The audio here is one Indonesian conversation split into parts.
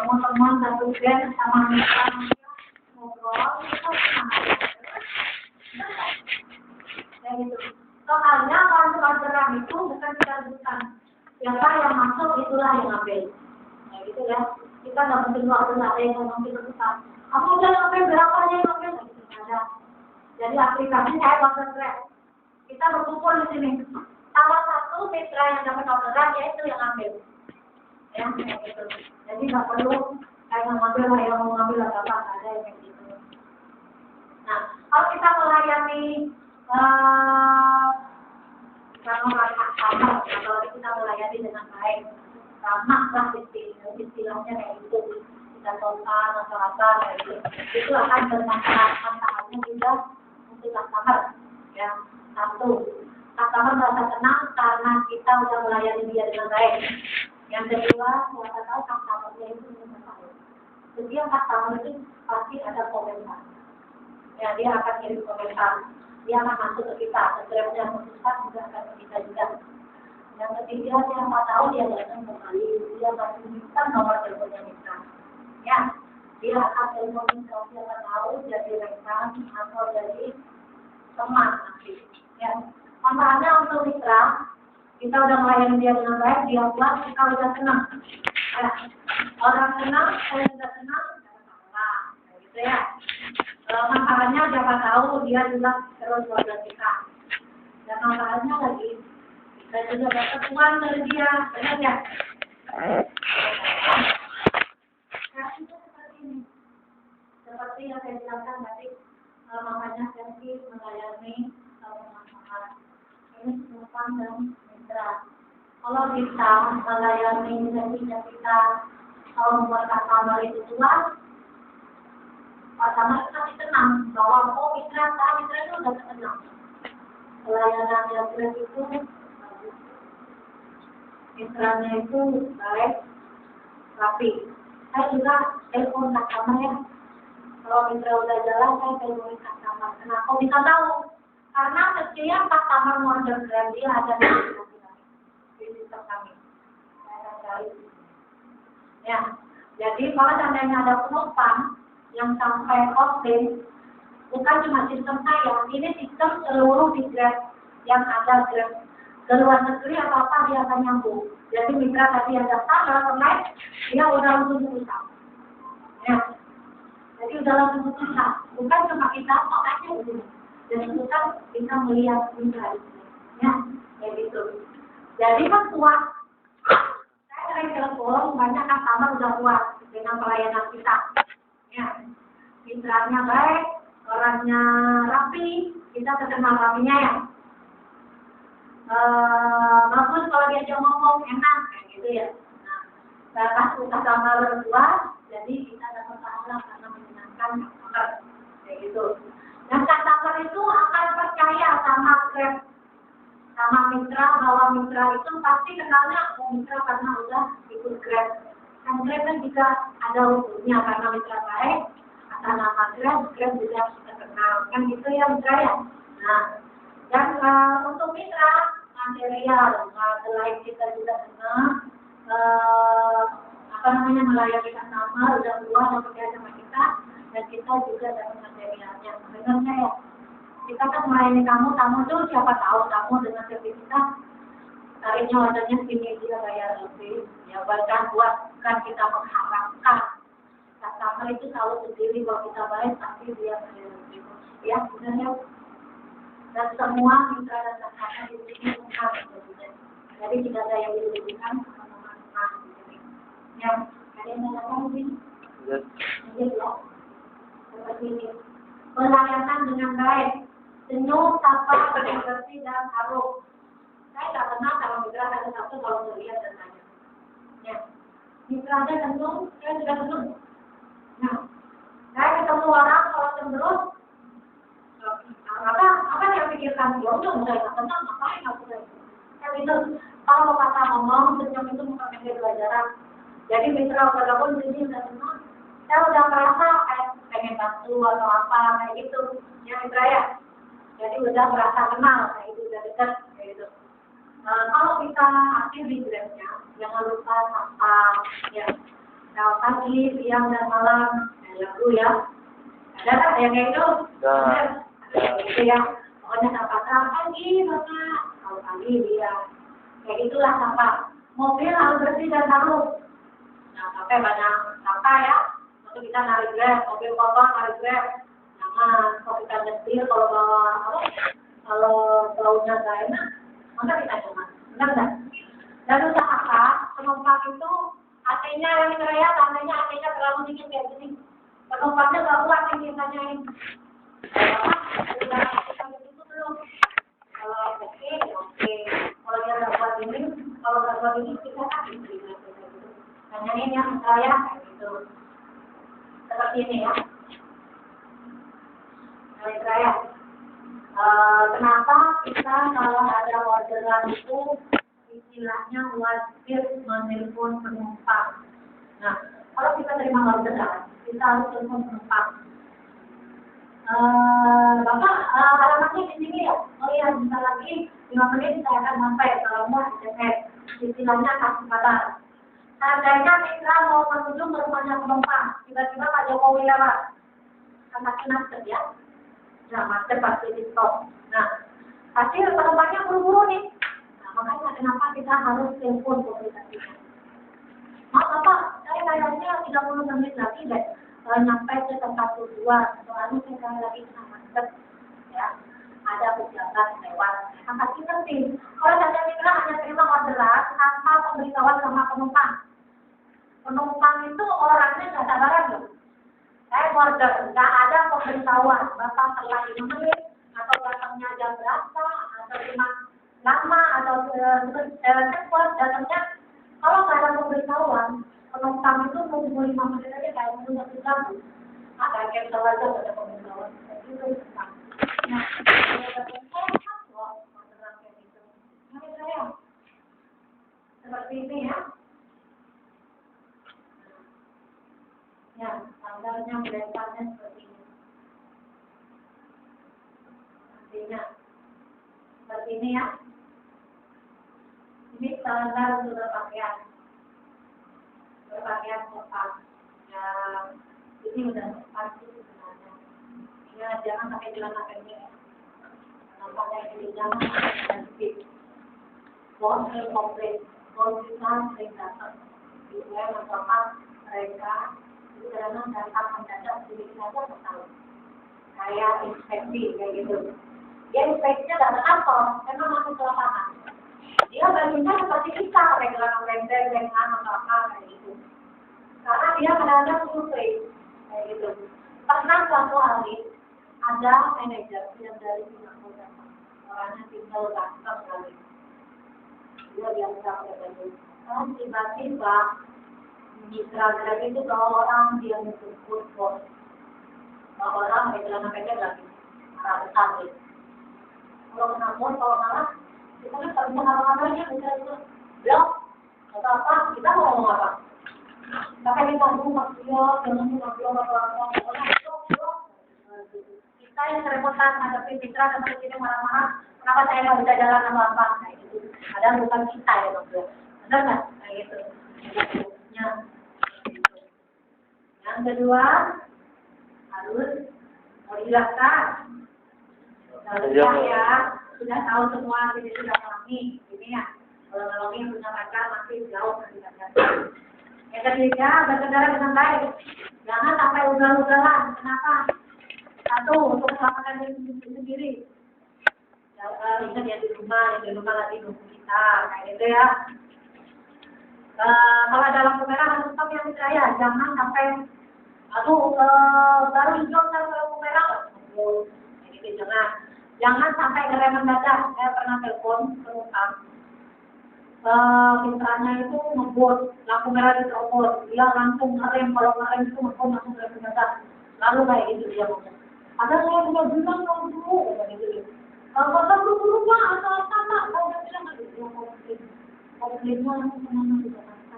teman-teman satu band sama mitra ngobrol, itu ya gitu. Soalnya orderan itu bukan kita rebutan. Siapa yang masuk itulah yang ambil. Ya gitu ya. Kita nggak mungkin waktu ada yang ngomong kita rebutan. Kamu udah ngambil berapa aja yang ngambil? Ada. Jadi aplikasi saya order Grab. Kita berkumpul di sini. Salah satu mitra yang dapat orderan yaitu yang ambil. Ya, gitu. Jadi nggak perlu kayak ngambil lah yang mau ngambil apa ada yang kayak gitu. Nah, kalau kita melayani sama, kalau kita melayani dengan baik, ramah lah istilahnya kayak gitu. Kita total atau apa kayak gitu. Itu akan bermanfaatnya juga untuk customer. Ya, satu, customer merasa tenang karena kita sudah melayani dia dengan baik. Yang kedua, siapa tahu customer-nya itu mengetahui. Setiap customer itu pasti ada komentar. Ya, dia akan kirim komentar. Dia akan masuk ke kita. Setelah dia memutuskan juga akan ke kita juga. Yang ketiga, siapa tahu dia datang kembali. Dia pasti minta nomor teleponnya kita. Ya, dia akan teleponin kalau siapa tahu jadi rekan atau jadi teman nanti. Ya, manfaatnya untuk mitra. Kita udah melayani dia dengan baik, dia puas, kita udah senang. Ya, orang senang, saya juga senang, nah, gitu ya. Manfaatnya siapa tahu dia juga terus keluarga kita. Dan manfaatnya lagi, kita juga dapat uang dari dia, benar ya? Nah, itu seperti ini. Seperti yang saya jelaskan tadi, makanya Sergi melayani manfaat. Ini penumpang dan mitra. Kalau kita melayani janjinya kita, kalau membuat customer itu puas, customer pasti tenang bahwa mitra itu sudah tenang. Pelayanan yang baik itu mitranya itu baik, rapi. Saya juga telepon customer ya. Kalau mitra udah jalan, saya telepon customer. Kenapa bisa tahu? Karena setiap customer order Grab dia ada di sistem kami. Saya cari. Ya, jadi kalau seandainya ada penumpang yang sampai outing, bukan cuma sistem saya, ini sistem seluruh di Grab yang ada Grab ke luar negeri atau apa dia akan nyambung. Jadi mitra tadi ada tanggal naik, dia udah langsung putuskan. Ya, jadi udah langsung putuskan. Bukan cuma kita kok aja begini. Jadi kita bisa melihat mitra itu. Ya, kayak gitu. Jadi kan puas. Saya sering telepon, banyak customer udah puas dengan pelayanan kita. Ya, mitranya baik, orangnya rapi, kita terkenal rapinya ya. Bagus kalau dia ngomong enak kayak gitu ya. Nah, pas customer puas, jadi kita dapat pahala karena menyenangkan customer kayak gitu. Dan customer itu akan percaya sama Grab, sama mitra, bahwa mitra itu pasti kenalnya mitra karena udah ikut Grab. Dan Grab kan juga ada hukumnya karena mitra baik, atas nama Grab juga terkenal. Kan gitu ya mitra ya. Nah, dan untuk mitra material, selain kita juga senang, melayani customer, udah keluar dan percaya sama kita, dan kita juga dapat materialnya. Sebenarnya ya, kita kan melayani kamu tuh siapa tahu kamu dengan sertifikat tarifnya ordernya segini dia bayar lebih. Ya bahkan bukan kita mengharapkan customer itu tahu sendiri bahwa kita baik pasti dia bayar lebih. Ya sebenarnya. Dan semua mitra dan customer di sini bukan sebetulnya. Jadi tidak ada yang dirugikan sama teman-teman di sini. Yang ada yang mengatakan mungkin? Ya. Seperti ini. Pelayanan dengan baik. Senyum, sapa, bersih dan harum. Saya tak pernah kalau mitra satu kalau melihat dan tanya. Ya, mitra aja senyum, saya juga senyum. Nah, saya ketemu orang kalau cenderung, apa yang pikirkan dia udah saya tenang, ngapain aku saya. Saya itu kalau kata ngomong senyum itu bukan menjadi pelajaran. Jadi mitra walaupun ini udah senang, saya udah merasa kayak pengen bantu atau apa kayak gitu, ya mitra ya. Jadi udah merasa kenal, kayak itu udah dekat, kayak gitu. Kalau kita aktif di Grab-nya, jangan lupa sapa, ya. Selamat pagi, siang, dan malam. Lalu ya. Ada tak yang kayak itu? Itu ya. Pokoknya selamat pagi, Bapak. Selamat pagi, dia. Kayak itulah sapa. Mobil harus bersih dan halus. Nah, sampai banyak sampah ya. Untuk kita narik grab, mobil kotor narik grab. Jangan kalau kita nyetir kalau bawa apa? Kalau baunya nggak enak, maka kita cuman. Benar nggak? Dan usahakan penumpang itu AC-nya yang saya tandanya AC-nya terlalu dingin kayak gini. Penumpangnya nggak kuat yang ditanyain. Sudah kita itu belum. Kalau oke, oke. Kalau dia nggak kuat ini, kalau nggak kuat ini kita kasih. Tanyain yang saya kayak gitu. Seperti ini ya. Baik saya. Kenapa kita kalau ada orderan itu istilahnya wajib menelpon penumpang. Nah, kalau kita terima orderan, kita harus telepon penumpang. Bapak, alamatnya di sini ya? Oh iya, bentar lagi 5 menit saya akan sampai. Kalau mau SMS, istilahnya kasih kabar. Seandainya kita mau menuju ke rumahnya penumpang, tiba-tiba Pak Jokowi lewat, anaknya macet ya? Nah, macet pasti di stop. Nah, pasti penumpangnya buru-buru nih. Makanya kenapa kita harus telepon komunikasinya. Maaf Bapak, saya kayaknya 30 menit lagi deh nyampe ke tempat tujuan. Soalnya saya lagi kena macet, ya. Ada pejabat lewat. Nah, pasti penting. Kalau saya bilang hanya terima orderan tanpa pemberitahuan sama penumpang. Penumpang itu orangnya nggak sabaran loh. Saya order, nggak ada pemberitahuan. Bapak telah 5 menit atau datangnya jam berapa atau lama atau cepat datangnya. Kalau nggak ada pemberitahuan, penumpang itu nunggu 5 menit aja kayak nunggu 1 jam. Ada cancel aja nggak ada pemberitahuan. Itu penumpang. Nah, seperti ini ya. Ya, tanggalnya beredarnya seperti ini. Artinya seperti ini ya. Ini standar untuk berpakaian sopan. Ya, ini udah sopan sih sebenarnya. Ya, jangan pakai celana pendek. Nampaknya ini jangan pakai bos komplit. Bos kita sering datang. Juga mencoba mereka itu karena datang mendadak sedikit saja tahu. Kayak inspeksi kayak gitu. Dia inspeksinya datang kantor, memang masuk ke lapangan. Dia bajunya seperti kita pakai celana pendek dengan apa kayak gitu. Karena dia kadang-kadang survei kayak gitu. Pernah suatu hari ada manajer yang dari Singapura, orangnya tinggal ganteng sekali. Dia biasa pakai baju. Dan tiba-tiba mitra Grab itu kalau orang dia menjemput bos, orang pakai celana pendek lagi, marah besar gitu. Kalau kena bos, kalau marah, kita kan kalau bisa ngapa-ngapainnya, kita itu bilang, atau apa, kita mau ngomong apa? Pakai kita rumah dia, jangan rumah dia, apa-apa, kita yang kerepotan menghadapi mitra dan kita marah-marah, kenapa saya nggak bisa jalan sama apa? Nah itu, padahal bukan kita ya dong, benar nggak? Nah gitu. Yang kedua harus mau dijelaskan. Ya sudah tahu semua, jadi sudah mengalami ini ya. Kalau mengalami punya pacar masih jauh dari pacar. Yang ketiga berkendara dengan baik. Jangan sampai ugal-ugalan. Kenapa? Satu, untuk keselamatan diri sendiri. Ingat ya di rumah lagi nunggu kita kayak gitu ya. Kalau ada lampu merah harus stop yang saya, jangan sampai baru hijau sampai lampu merah. Jadi jangan sampai ngerem mendadak. Saya pernah telepon penumpang, mitranya itu ngebut, lampu merah diterobos, dia langsung ngerem, kalau ngerem itu langsung ngerem mendadak. Lalu kayak gitu dia ngomong. Ada saya juga bilang dulu, kayak gitu. Kalau buru-buru pak atau apa, kalau udah bilang aduh dia komplainnya langsung kemana di Jakarta.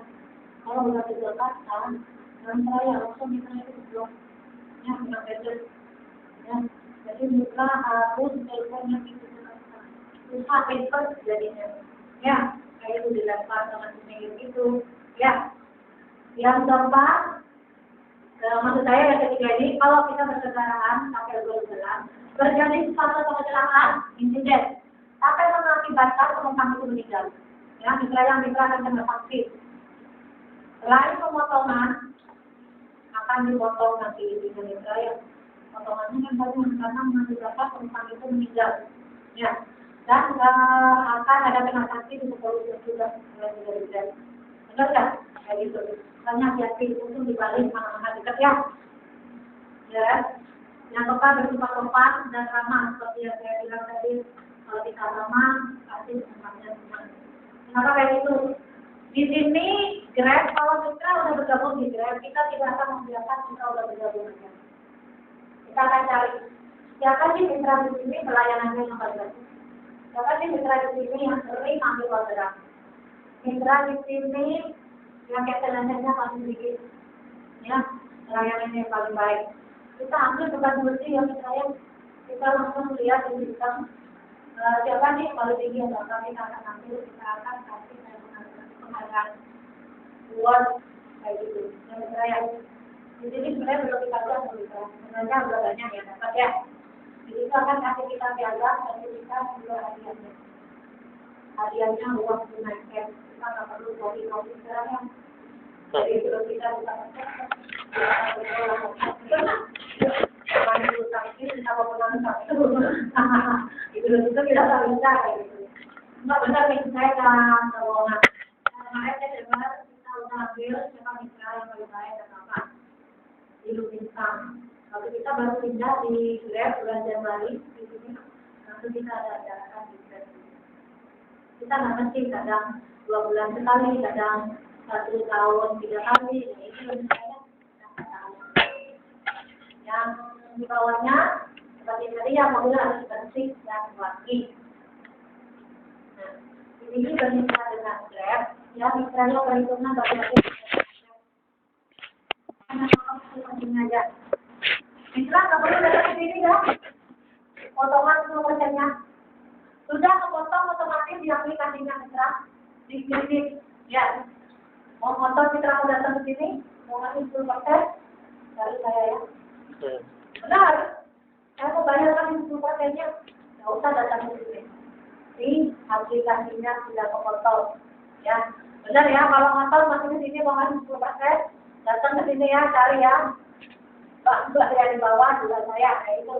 Kalau udah di Jakarta, dan saya langsung misalnya itu blok, ya nggak betul, ya. Jadi mitra harus teleponnya itu susah paper jadinya, ya kayak itu dilempar sama sendiri itu, ya. Yang keempat, maksud saya yang ketiga ini, kalau kita berkendaraan sampai berjalan, terjadi suatu kecelakaan, insiden, akan mengakibatkan penumpang itu meninggal. Ya, misalnya mitra akan kena sanksi. Selain pemotongan, akan dipotong nanti di mitra yang potongannya kan banyak karena mengakibatkan penumpang itu meninggal. Ya, dan akan ada kena sanksi di kepolisian juga. Benar kan? Kayak gitu. Misalnya hati-hati untuk dibalik mana-mana dekat ya. Ya, yang keempat bersifat sopan dan ramah seperti yang saya bilang tadi. Kalau kita ramah, pasti tempatnya senang. Kenapa kayak gitu? Di sini Grab, kalau kita udah bergabung di Grab, kita tidak akan membiarkan kita udah bergabung aja. Kita akan cari siapa sih mitra di sini pelayanannya yang paling bagus. Siapa sih mitra di sini yang sering ambil orderan. Mitra di sini yang ketenangannya paling sedikit, ya, pelayanannya yang paling baik. Kita ambil bukan bersih yang saya, kita langsung lihat di sistem siapa nih paling tinggi yang bakal kita akan ambil, kita akan kasih penghargaan buat kayak gitu. Yang saya di sini sebenarnya belum kita buat sebenarnya udah banyak ya dapat ya. Jadi kita akan kasih kita piagam, kasih kita dua hadiahnya. Hadiahnya uang tunai cash. Kita nggak perlu kopi sekarang. Jadi kalau kita bisa itu kita tak bisa kayak gitu. Enggak benar nih saya kan keuangan. Makanya saya dengar kita udah ambil siapa mitra yang paling baik dan apa di Lukisan. Lalu kita baru pindah di Grab bulan Januari di sini. Lalu kita ada acara di Grab. Kita nggak mesti kadang 2 bulan sekali, kadang 1 tahun 3 kali. Nah, itu lebih banyak. Yang di bawahnya seperti tadi yang mobil harus bersih dan wangi. Nah, ini bermitra dengan Grab. Ya, mitranya perhitungan bagi-bagi. Aja. Mitra nggak perlu datang ke sini ya. Potongan 10%-nya. Sudah kepotong otomatis di aplikasinya Mitra. Di sini, ya. Mau motor Mitra mau datang ke sini, mau ngasih 10%, dari saya ya. Benar. Saya mau bayarkan 10%-nya. Nggak usah datang ke sini. Di aplikasinya sudah kepotong. Ya. Benar ya, kalau motor masuk ke sini mau ngasih 10%, datang ke sini ya, cari ya. Mbak yang di bawah juga saya, itu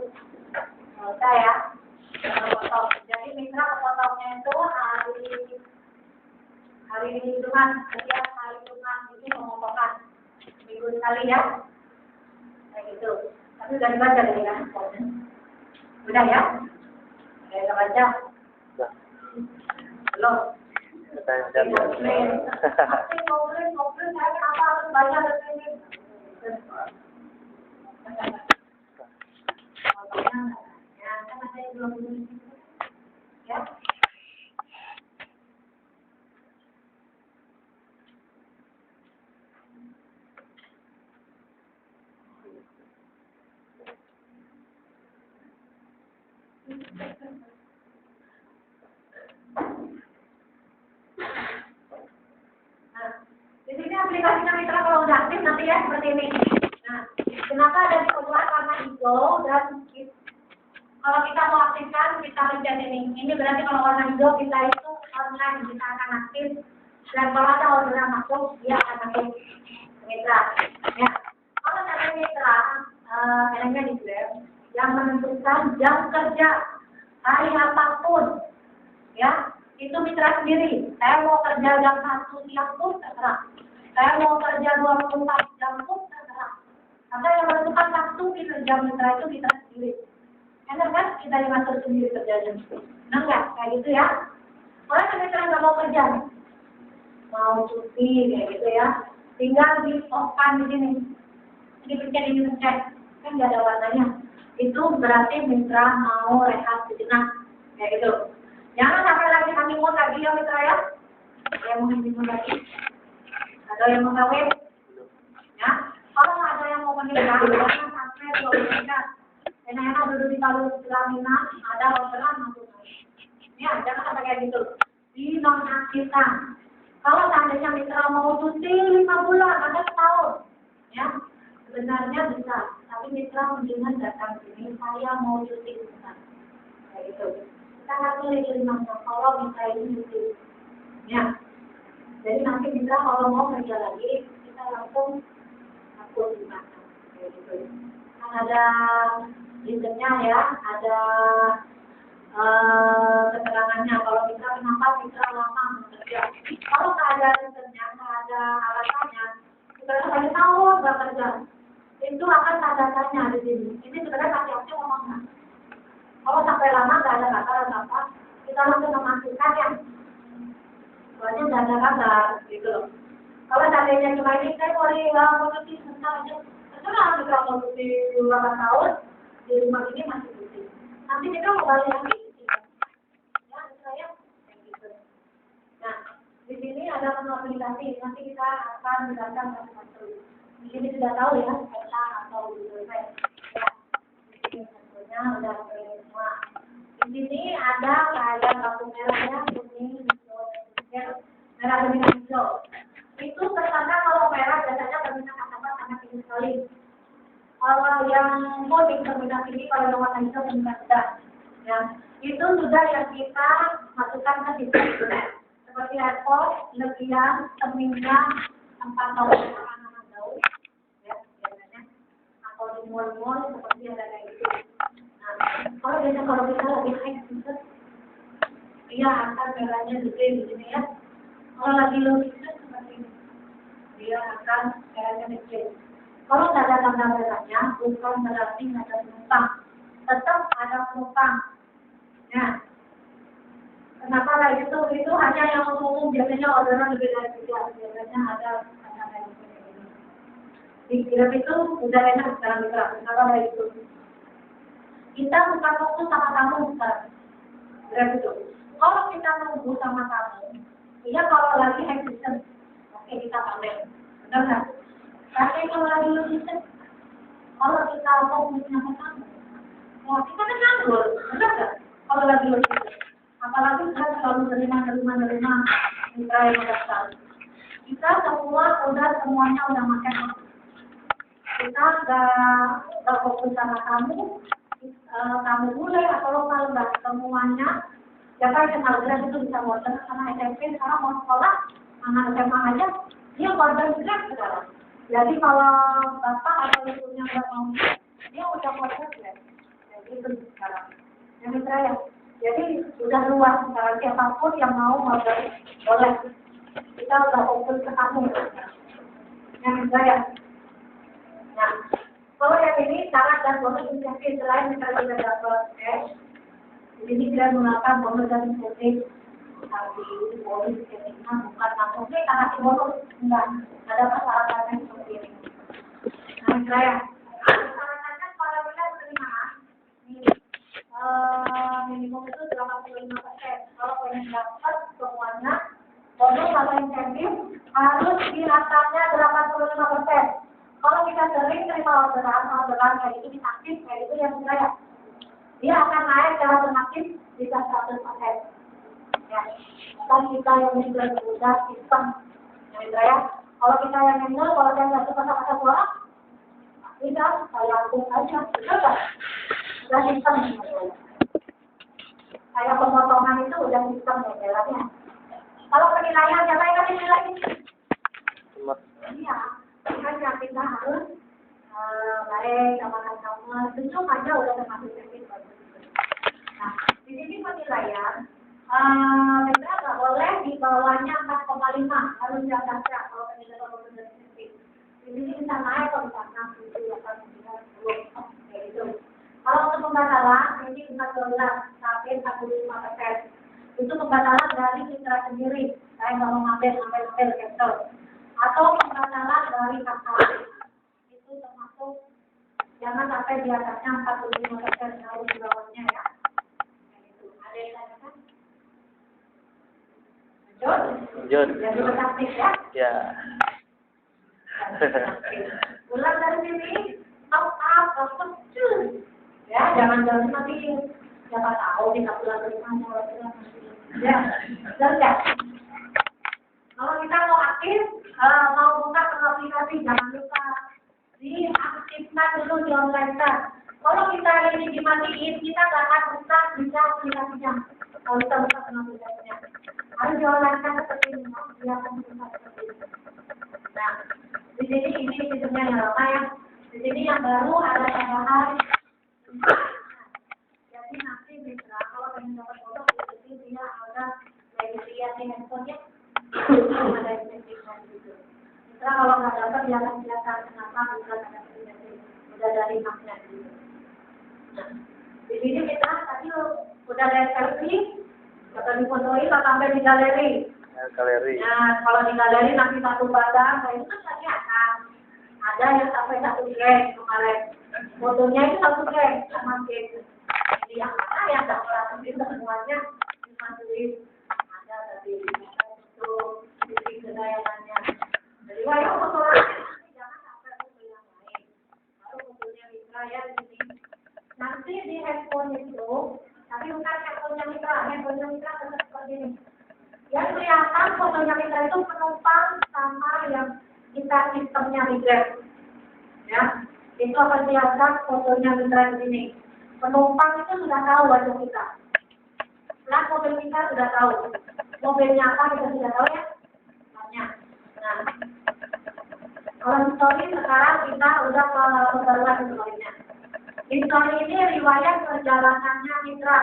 saya potong. Jadi mitra potongnya itu hari hitungan, setiap hari hitungan itu pemotongan minggu sekali ya, kayak gitu. Tapi udah dibaca dari ya, udah ya, udah baca, belum. Ngobrol, saya kenapa harus baca dari ini? Ya, kan ada yang belum ya. Nah, di sini aplikasinya Mitra kalau udah aktif nanti ya seperti ini. Nah, kenapa ada di sebelah karena hijau dan kalau kita mau aktifkan kita pencet ini. Ini berarti kalau warna hijau kita itu online, kita akan aktif. Dan kalau ada orderan masuk, dia akan aktif Mitra. Ya, kalau ada Mitra, enaknya di Grab yang menentukan jam kerja hari apapun, ya itu Mitra sendiri. Saya mau kerja jam 1 siang pun terserah. Saya mau kerja 24 jam pun terserah. Ada yang menentukan waktu di jam Mitra itu Mitra sendiri. Enak kan? Kita yang ngatur sendiri kerjanya. Nah nggak? Kayak gitu ya. Orang yang Mitra nggak mau kerja, mau cuti kayak gitu ya. Tinggal di off-kan di sini. Dipencet ini pencet. Kan nggak ada warnanya. Itu berarti Mitra mau rehat sejenak. Kayak gitu. Jangan sampai lagi honeymoon lagi ya Mitra ya. Yang mau honeymoon lagi. Ada yang mau kawin. Ya. Kalau ada yang mau menikah, jangan sampai 2 bulan. Enak-enak duduk di pelaminan, ada orderan masuk. Ya, jangan sampai kayak gitu. Dinonaktifkan. Kalau seandainya Mitra mau cuti 5 bulan, ada sebenarnya bisa, tapi mitra mendingan datang sini, saya mau cuti sebentar. Kayak gitu. Kita akan pilih 5 kalau mitra ini cuti. Ya. Jadi nanti mitra kalau mau kerja lagi, kita langsung hapus di sana. Kayak gitu. Kan ada linknya ya, ada keterangannya kalau mitra kenapa mitra lama bekerja. Kalau nggak ada linknya, nggak ada alasannya, kita kasih tahu nggak kerja. Itu akan tanda tanya di sini. Ini sebenarnya kaki-kaki ngomongnya. Kalau sampai lama nggak ada kata apa, kita langsung memasukkan ya. Soalnya nggak ada kabar, gitu loh. Kalau seandainya cuma ini, saya mau cuti sebentar aja. Terserah kita mau cuti 8 tahun, di rumah ini masih cuti. Nanti kita mau balik lagi, ya, saya kayak gitu. Nah, di sini ada menu aplikasi. Nanti kita akan menjelaskan satu-satu. Di sini sudah tahu ya, peta atau Google Maps. Ya, di sini tentunya udah semua. Di sini ada kayak kartu merahnya, kuning, hijau, merah kuning hijau. Itu tertanda kalau merah biasanya terminal apa sangat tinggi sekali. Kalau yang kuning terminal tinggi, kalau yang warna hijau terminal sedang. Ya, itu sudah yang kita masukkan ke sistem. Seperti airport, legian, terminal, tempat anak-anak jauh, ya biasanya. Atau di mall-mall seperti ada kayak gitu. Nah, kalau kita lagi naik gitu, dia akan merahnya gede di sini ya. Kalau lagi low season seperti ini, dia akan merahnya kecil. Kalau nggak ada tanda merahnya, bukan berarti nggak ada penumpang. Tetap ada penumpang. Ya. Kenapa kayak gitu? Itu hanya yang umum, biasanya orderan lebih dari 3. Biasanya ada kayak gitu. Di Grab itu udah enak sekarang di Grab. Kenapa kayak gitu? Kita bukan waktu sama kamu sekarang. Grab itu. Kalau kita nunggu sama kamu, iya kalau lagi high season, oke kita pamer. Benar nggak? Tapi kalau lagi low season, kalau kita mau sama kamu, wah kita kan nganggur. Benar nggak? Kalau lagi low season. Apalagi kita selalu menerima mitra yang mendaftar. Kita semuanya udah makan. Kita nggak fokus sama kamu, kamu boleh atau kalau nggak semuanya. Siapa yang kenal Grab itu bisa order sama SMP sekarang mau sekolah, anak SMA aja, dia order Grab sekarang. Jadi kalau bapak atau ibunya nggak mau, dia udah order Grab. Jadi itu sekarang. Yang mitra ya. Jadi sudah luas sekarang, siapapun yang mau order boleh. Kita udah fokus ke kamu. Yang saya. Nah, kalau yang ini syarat dan bonus insentif selain kita sudah dapat cash, di sini kita menggunakan bonus dan insentif. Tapi bonus insentifnya bukan langsung kita kasih bonus, enggak. Ada persyaratannya seperti ini. Nah, saya. Persyaratannya kalau kita penerimaan, minimum itu 85%. Kalau pengen dapat semuanya, bonus atau insentif harus dirasanya 85%. Kalau kita sering terima orderan kayak itu ditaktif, kayak itu yang saya, dia akan naik secara otomatis bisa 100%. Ya, dan kita yang sudah sistem, yang saya, kalau kita yang nol, kalau saya nggak suka sama satu orang, bisa saya langsung aja, betul nggak? Udah sistem semuanya. Kayak pemotongan itu udah sistem ya jalannya. Kalau penilaian siapa yang kasih nilai? Iya, kan kita harus baik sama customer. Senyum aja udah termasuk sedikit bagus. Nah, di sini penilaian, kita nggak boleh di bawahnya 4,5 harus di atasnya kalau penilaian kalau benar sedikit. Di sini bisa naik kalau bisa 6, 7, 8, 9, 10, kayak gitu. Kalau untuk pembatalan, ini 14 sampai 45%. Itu pembatalan dari mitra sendiri. Saya nggak mau ngambil cancel. Atau pembatalan dari kakak. Itu termasuk jangan sampai di atasnya 45% harus di bawahnya ya. Gitu. Ada yang tanyakan? Lanjut. Jadi praktis ya. Ya. Ulang dari sini. Top up, ya, jangan nanti siapa tahu kita pulang ke rumah ya, jelas ya. Kalau kita mau aktif, mau buka aplikasi, jangan lupa di dulu di online kan. Kalau kita ini dimatiin, kita nggak akan bisa aplikasinya. Kalau kita buka aplikasinya, harus di online kan seperti ini, dia akan bisa seperti ini. Nah, di sini ini sistemnya yang lama ya. Di sini yang baru ada tambahan. Jadi nanti bisa kalau pengen dapat foto di sini dia ada lihat di handphonenya, ada settingan gitu. Misal kalau nggak dapat dia akan kelihatan kenapa bisa ada settingan udah dari magnet gitu. Nah, di sini kita tadi udah ada selfie, atau difotoin atau sampai di galeri. Galeri. Nah, kalau di galeri nanti satu badan, nah itu kan nggak kelihatan. Ada yang sampai 1 gig kemarin. Fotonya itu 1 gig sama gig. Jadi yang mana yang nggak masukin semuanya dimasukin. Ada tadi itu sisi kedayangannya. Jadi wayo foto jangan sampai foto yang lain. Baru fotonya Mitra ya di sini. Nanti di handphone itu, tapi bukan handphonenya Mitra tetap seperti ini. Yang kelihatan fotonya Mitra itu penumpang sama yang kita sistemnya migrate. Ya, itu akan kelihatan fotonya Mitra di sini. Penumpang itu sudah tahu wajah kita. Plat mobil kita sudah tahu. Mobilnya apa kita sudah tahu ya? Banyak. Nah, kalau history sekarang kita udah ke pembaruan historinya. History ini riwayat perjalanannya Mitra.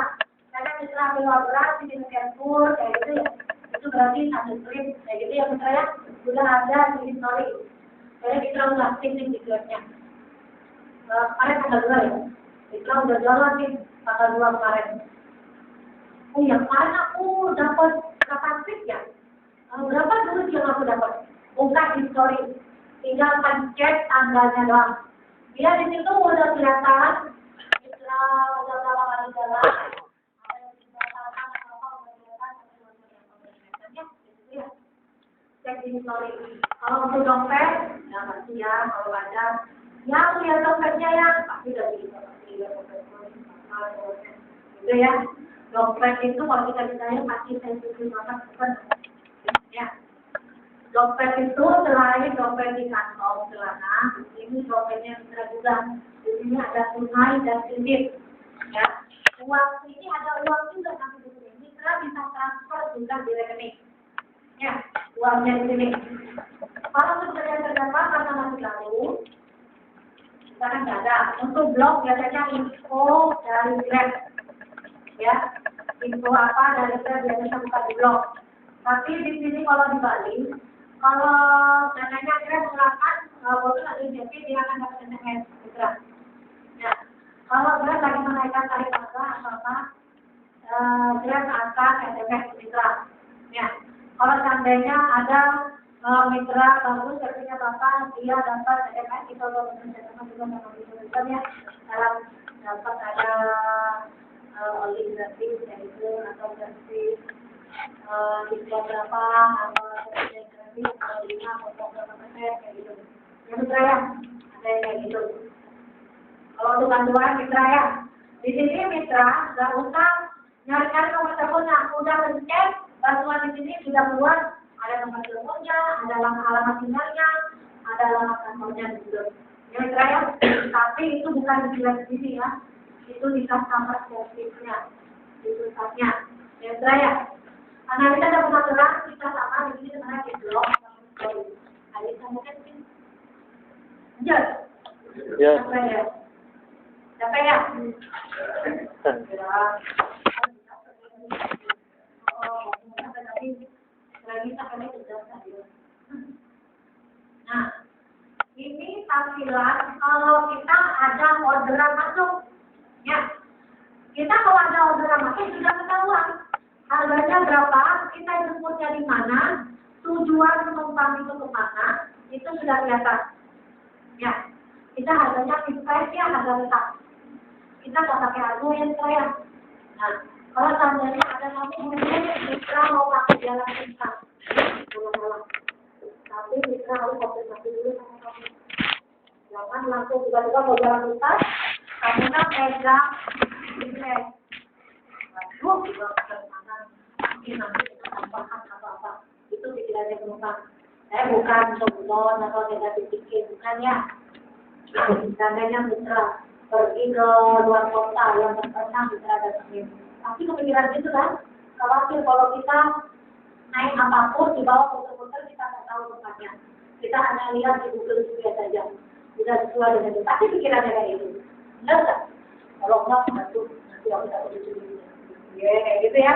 Karena Mitra bawa beras di Singapura kayak gitu ya. Itu berarti satu trip kayak gitu ya Mitra ya. Sudah ada di history. Jadi Mitra udah aktif di grade-nya. Kemarin tanggal 2 ya. Mitra udah jalan nih tanggal 2 kemarin. Oh ya, kemarin aku dapat berapa trip ya? Berapa dulu yang aku dapat? Buka history. Tinggal pencet tanggalnya doang. Dia di situ udah kelihatan, Mitra udah berapa kali jalan. Cek di history. Kalau untuk dompet, ya pasti ya kalau ada. Yang lihat dompetnya ya pasti dari gitu ya. Dompet itu kalau kita ditanya pasti sensitif banget bukan? Ya. Dompet itu selain dompet di kantong celana, ini dompetnya Mitra juga. Di sini ada tunai dan kredit. Ya. Uang ini ada uang juga nanti di sini. Mitra bisa transfer juga di rekening. Ya, uangnya di sini. Kalau sudah terdapat karena masih lalu, sekarang nggak ada. Untuk blog biasanya info dari Grab. Ya, info apa dari Grab biasanya bukan di blog. Tapi di sini kalau di Bali, kalau dananya Grab mengatakan botol atau JP dia akan dapat SMS Mitra. Ya, kalau Grab lagi menaikkan tarif harga atau apa, Grab akan SMS Mitra. Ya. Kalau seandainya ada Mitra bagus, artinya Bapak, dia dapat SMS itu loh, SMS juga sama gitu ya. Dalam dapat ada oli gratis kayak gitu atau gratis diskon berapa atau gratis atau 5 atau berapa persen kayak gitu. Ya Mitra ya, ada yang kayak gitu. Kalau untuk bantuan Mitra ya, di sini Mitra nggak usah nyari-nyari nomor teleponnya, udah pencet. Bantuan di sini sudah keluar, ada nomor teleponnya, ada alamat tinggalnya, ada alamat kantornya juga. Yang terakhir, tapi itu bukan di sini ya, itu di customer service-nya, di pusatnya. Yang terakhir, karena kita ada pengaturan, kita sama di sini sebenarnya di blog. Ada sama kan sih? Yes. Yes. Siapa ya? Nah, ini tampilan kalau kita ada orderan masuk, ya. Kita kalau ada orderan masuk sudah ketahuan harganya berapa, kita jemputnya di mana, tujuan penumpang itu kemana, itu sudah kelihatan. Ya, kita harganya fixed price ya, harga tetap. Kita nggak pakai harga yang saya. Nah, kalau seandainya ada kamu Mitra mau pakai jalan pintas, tapi Mitra harus konsultasi dulu sama kamu. Jangan langsung tiba-tiba mau jalan pintas, kamu kan pegang ini. Waduh, juga kemana? Nanti kita tambahkan apa-apa. Itu pikirannya penumpang. Saya bukan sombong atau tidak dipikir, bukan ya. Seandainya mitra pergi ke luar kota yang pernah mitra datangin. Tapi kepikiran gitu kan, khawatir kalau kita naik apapun di bawah putar-putar kita nggak tahu tempatnya. Kita hanya lihat di Google Street saja, tidak sesuai dengan itu. Tapi pikirannya kayak itu, benar nggak? Kalau nggak, nanti aku tak boleh ya kayak gitu ya.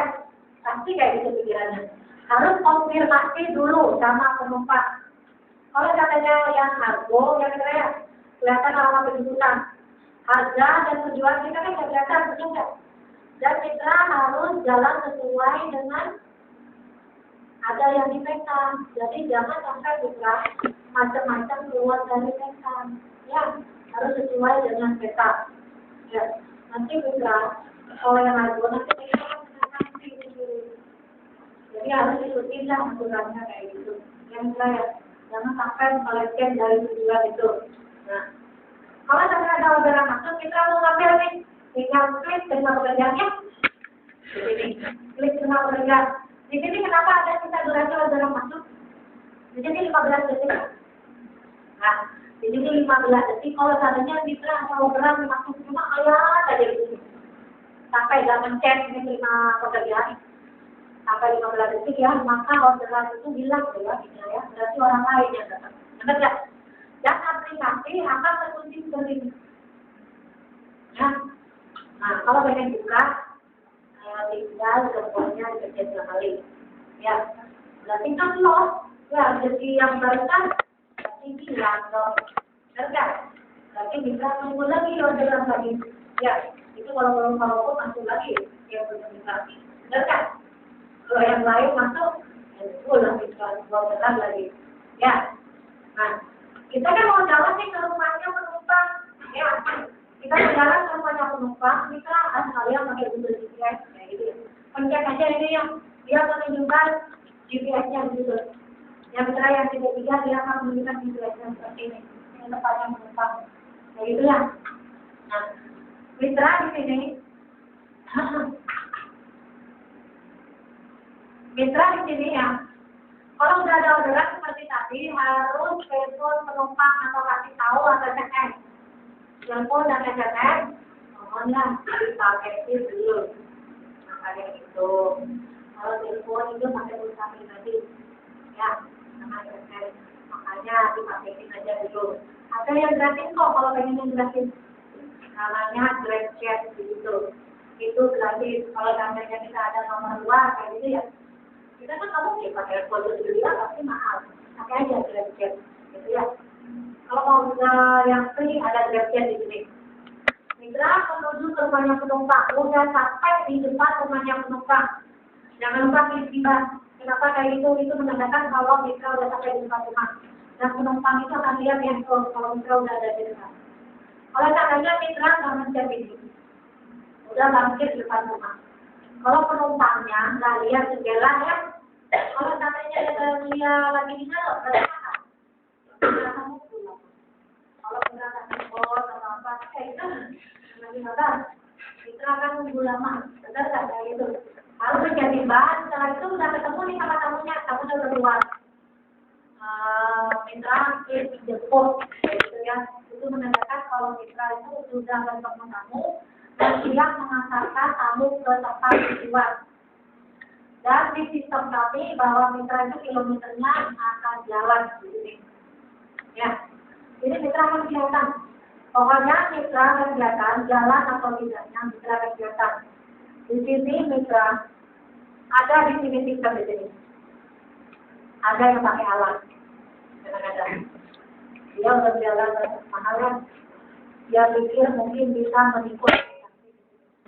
Pasti kayak gitu pikirannya. Harus konfirmasi dulu sama penumpang. Kalau katanya yang kargo, yang kira kelihatan lama penjemputan. Harga dan tujuan kita kan nggak kelihatan, betul nggak? Dan kita harus jalan sesuai dengan ada yang dipegang. Jadi jangan sampai kita macam-macam keluar dari pegang. Ya, harus sesuai dengan peta. Ya, nanti kita kalau yang kargo nanti kita akan jadi harus ikutin lah aturannya kayak gitu. Yang saya jangan sampai melenceng dari tujuan itu. Nah, kalau sampai ada orderan masuk, kita mau ngambil nih, tinggal klik terima pekerjaannya. Di sini, klik terima pekerjaan. Di sini kenapa ada kita durasi orderan masuk? Di sini 15 detik. Nah, di sini 15 detik. Kalau seandainya mitra atau orderan masuk cuma ayat aja di sini. Sampai nggak mencet ini terima pekerjaan. Sampai 15 detik ya, maka orderan itu hilang ya, berarti orang lain yang datang. Benar nggak? Dan aplikasi akan terkunci sendiri. Ya. Nah, kalau pengen buka, tinggal teleponnya dipencet sekali. Ya, berarti kan loss. Ya, jadi yang barusan berarti hilang dong. Benar nggak? Berarti bisa tunggu lagi orderan lagi. Ya, itu kalau belum masuk lagi ya benar. Benar kan? Kalau yang lain masuk, ya pulang kita orderan lagi. Ya, nah. Kita kan mau jalan nih ke rumahnya penumpang, ya. Kita berjalan ke rumahnya penumpang, kita sekalian pakai Google GPS, kayak gitu ya. Pencet aja ini yang dia menunjukkan GPS-nya gitu. Yang mitra yang ketiga dia akan menunjukkan GPS-nya seperti ini, yang tempatnya penumpang, kayak gitu ya. Nah, mitra di sini, mitra di sini ya. Kalau sudah ada orderan seperti tadi, harus telepon penumpang atau kasih tahu atau SMS. Telepon dan SMS, mohonlah dipakai dulu. Makanya itu. Kalau telepon itu pakai pulsa pribadi, ya, sama SMS. Makanya dipakein aja dulu. Ada yang gratis kok kalau pengen yang gratis. Namanya Grab Chat gitu. Itu gratis. Kalau namanya kita ada nomor luar kayak gitu ya. Kita kan nggak mungkin pakai kode dulu ya, pasti mahal. Pakai aja GrabChat, gitu ya. Kalau mau yang free ada GrabChat di sini. Mitra menuju ke rumahnya penumpang, udah sampai di depan rumahnya penumpang. Jangan lupa klik tiba. Kenapa kayak gitu? Itu menandakan kalau mitra udah sampai di depan rumah. Dan penumpang itu akan lihat ya kalau mitra udah ada di depan. Kalau caranya mitra nggak mencet itu, udah bangkit di depan rumah. Kalau penumpangnya nggak lihat jendela ya, kalau katanya dia lagi di dalam, berarti kamu pulang. Kalau berangkat bos atau apa, itu lagi makan, itu akan nunggu lama, benar nggak kayak gitu? Harus menjadi bahan. Setelah itu udah ketemu nih sama tamunya, tamu udah keluar. Mitra dijemput, gitu ya. Itu menandakan kalau mitra itu sudah bertemu tamu. Dan siap mengantarkan tamu ke tempat tujuan. Dan di sistem kami bahwa mitra itu kilometernya akan jalan di sini. Ya, ini mitra akan kelihatan. Pokoknya mitra kegiatan jalan atau tidaknya mitra kegiatan. Di sini mitra ada di sini sistem di sini. Ada yang pakai alat. Kadang-kadang dia berjalan mahalan. Dia pikir mungkin bisa mengikut